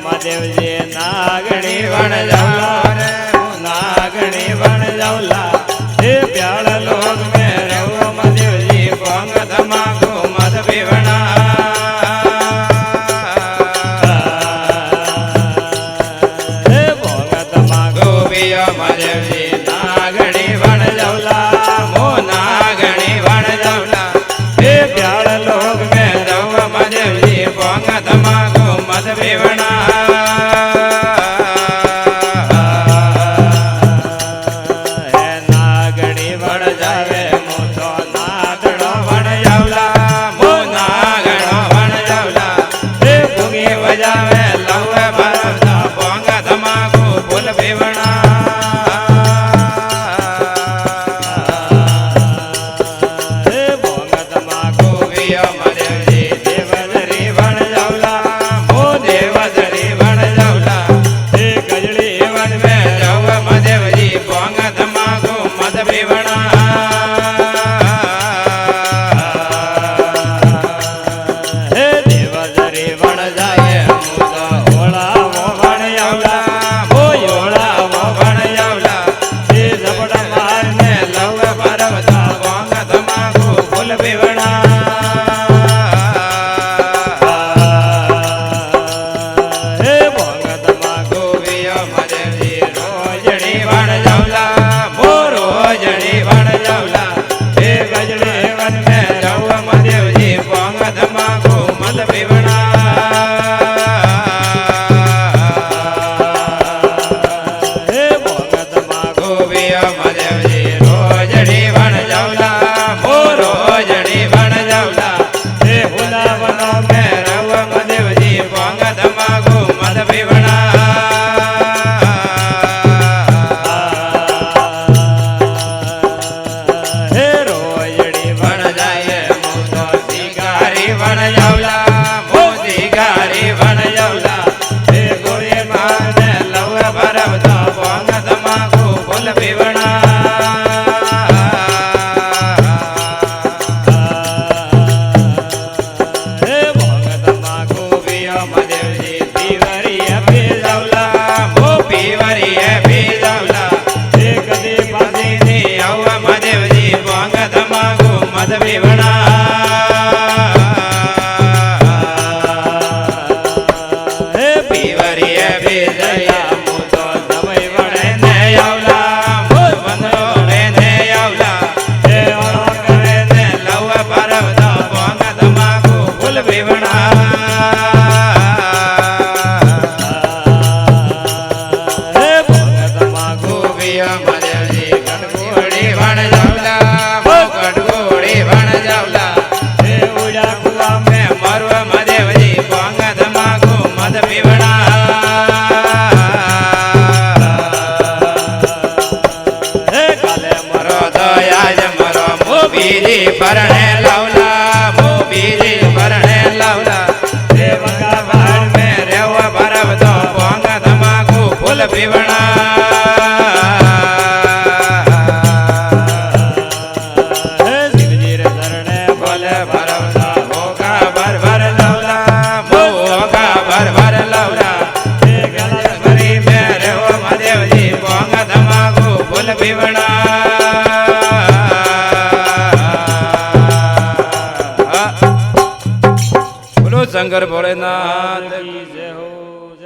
મહાદેવજી નાગણી વણ જાઉલા રે નાગણી વણ જાઉલા હે પ્યાળ લોક મે રવ મહાદેવજી ભંગ તમાકુ મદ પીવણા હે ભંગ તમાકુ પીઓ મહાદેવજી નાગણી વણ જાઉલા મો નાગણી વણ જાઉલા હે પ્યાળ લોક મે રવ મહાદેવજી ભંગ તમાકુ મદ પીવણા परणे लवला मोबीजी परणे लवला देवगा बाण में रेव भरव तो पोंगा धमाकू फूल पीवणा शिवजी रे शरणे बोले भरव तो होगा भर भर लवला मोगा भर भर लवला गला भरी में रेव महादेव जी पोंगा धमाकू फूल पीवणा शंकर भोलेनाथ की जय हो।